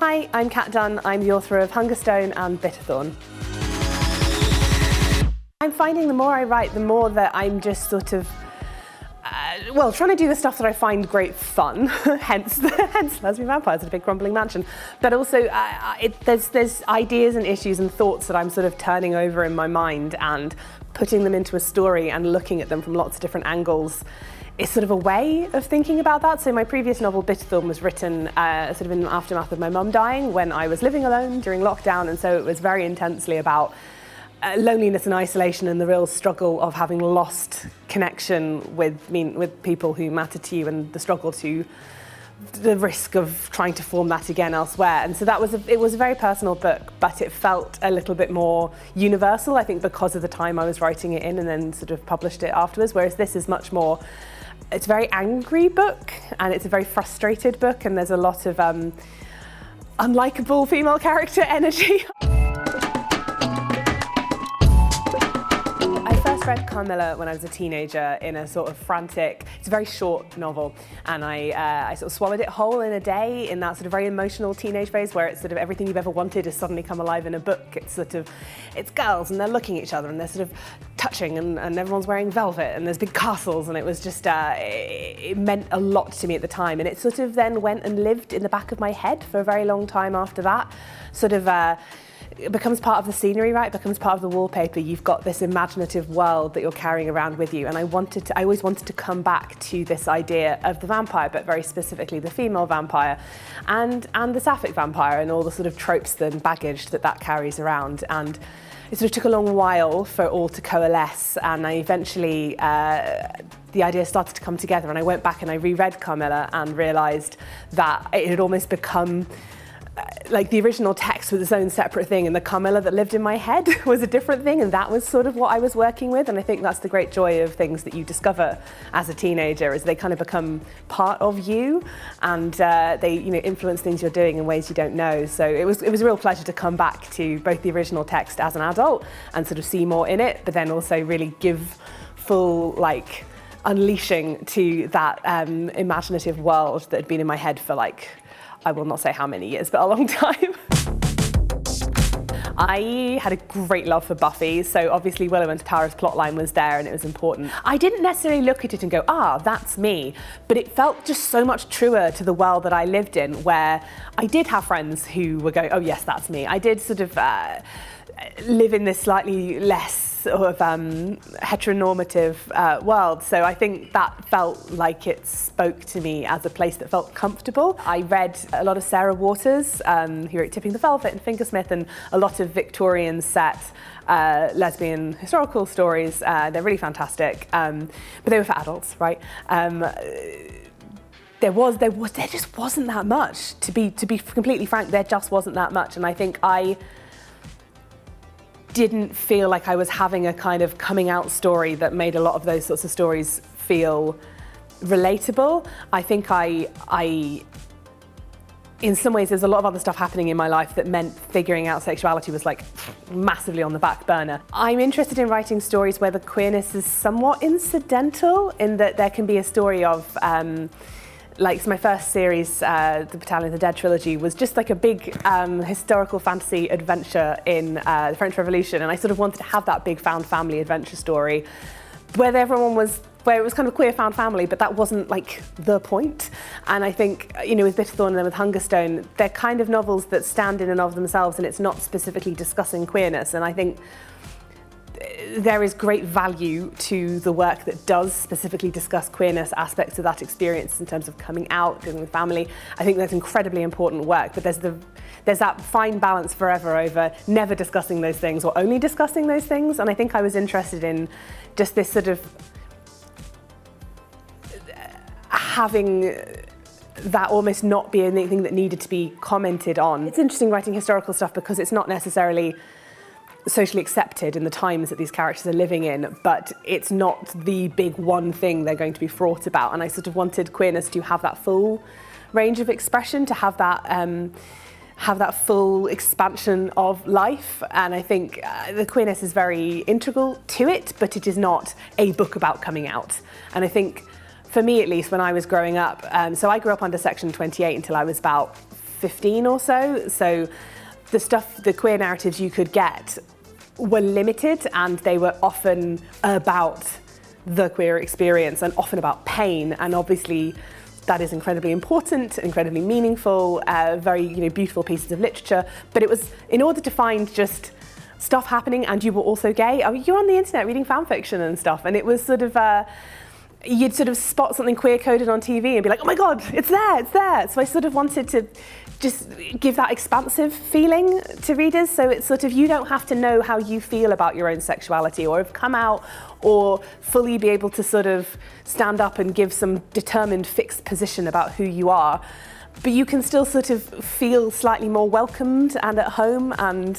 Hi, I'm Kat Dunn. I'm the author of Hungerstone and Bitterthorn. I'm finding the more I write, the more that I'm just sort of, trying to do the stuff that I find great fun, hence Lesbian Vampires at a Big Crumbling Mansion. But also, there's ideas and issues and thoughts that I'm sort of turning over in my mind and putting them into a story and looking at them from lots of different angles. It's sort of a way of thinking about that. So my previous novel, Bitterthorn, was written sort of in the aftermath of my mum dying when I was living alone during lockdown, and so it was very intensely about loneliness and isolation and the real struggle of having lost connection with people who matter to you, and the struggle to the risk of trying to form that again elsewhere. And so it was a very personal book, but it felt a little bit more universal, I think, because of the time I was writing it in and then sort of published it afterwards, whereas this is much more, it's a very angry book and it's a very frustrated book, and there's a lot of unlikable female character energy. I first read Carmilla when I was a teenager in a sort of frantic, it's a very short novel, and I sort of swallowed it whole in a day in that sort of very emotional teenage phase where it's sort of everything you've ever wanted has suddenly come alive in a book. It's sort of, it's girls and they're looking at each other and they're sort of touching and everyone's wearing velvet and there's big castles, and it was just, it meant a lot to me at the time, and it sort of then went and lived in the back of my head for a very long time after that. Sort of, it becomes part of the scenery, right? It becomes part of the wallpaper. You've got this imaginative world that you're carrying around with you, and I always wanted to come back to this idea of the vampire, but very specifically the female vampire and the sapphic vampire and all the sort of tropes and baggage that carries around. And it sort of took a long while for it all to coalesce, and I eventually, the idea started to come together, and I went back and I reread Carmilla and realised that it had almost become like the original text was its own separate thing, and the Carmilla that lived in my head was a different thing, and that was sort of what I was working with. And I think that's the great joy of things that you discover as a teenager, is they kind of become part of you, and they influence things you're doing in ways you don't know. So it was a real pleasure to come back to both the original text as an adult and sort of see more in it, but then also really give full unleashing to that imaginative world that had been in my head for I will not say how many years, but a long time. I had a great love for Buffy, so obviously Willow and Tara's plotline was there and it was important. I didn't necessarily look at it and go, that's me, but it felt just so much truer to the world that I lived in, where I did have friends who were going, oh yes, that's me. I did sort of live in this slightly less sort of heteronormative world, so I think that felt like it spoke to me as a place that felt comfortable. I read a lot of Sarah Waters, who wrote Tipping the Velvet and Fingersmith, and a lot of Victorian set lesbian historical stories. They're really fantastic, but they were for adults, right? There just wasn't that much. To be completely frank, there just wasn't that much, and I think I didn't feel like I was having a kind of coming out story that made a lot of those sorts of stories feel relatable. I think I in some ways, there's a lot of other stuff happening in my life that meant figuring out sexuality was massively on the back burner. I'm interested in writing stories where the queerness is somewhat incidental, in that there can be a story of so my first series, the Battalion, the Dead trilogy, was just a big historical fantasy adventure in the French Revolution, and I sort of wanted to have that big found family adventure story where it was kind of queer found family, but that wasn't the point. And I think, with Bitterthorn and then with Hungerstone, they're kind of novels that stand in and of themselves, and it's not specifically discussing queerness. And I think there is great value to the work that does specifically discuss queerness aspects of that experience in terms of coming out, dealing with family. I think that's incredibly important work, but there's that fine balance forever over never discussing those things or only discussing those things. And I think I was interested in just this sort of having that almost not be anything that needed to be commented on. It's interesting writing historical stuff because it's not necessarily socially accepted in the times that these characters are living in, but it's not the big one thing they're going to be fraught about. And I sort of wanted queerness to have that full range of expression, to have that full expansion of life. And I think the queerness is very integral to it, but it is not a book about coming out. And I think, for me at least, when I was growing up, so I grew up under Section 28 until I was about 15 or so. So the queer narratives you could get were limited, and they were often about the queer experience and often about pain. And obviously that is incredibly important, incredibly meaningful, very beautiful pieces of literature. But it was in order to find just stuff happening and you were also gay. I mean, you're on the internet reading fan fiction and stuff, and it was sort of you'd sort of spot something queer coded on TV and be like, oh my God, it's there, it's there. So I sort of wanted to just give that expansive feeling to readers, so it's sort of, you don't have to know how you feel about your own sexuality or have come out or fully be able to sort of stand up and give some determined fixed position about who you are. But you can still sort of feel slightly more welcomed and at home. And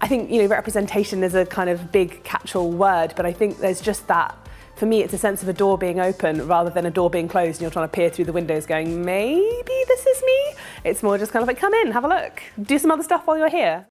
I think, representation is a kind of big catch-all word, but I think there's just that, for me, it's a sense of a door being open rather than a door being closed and you're trying to peer through the windows going, maybe this is me. It's more just kind of like, come in, have a look, do some other stuff while you're here.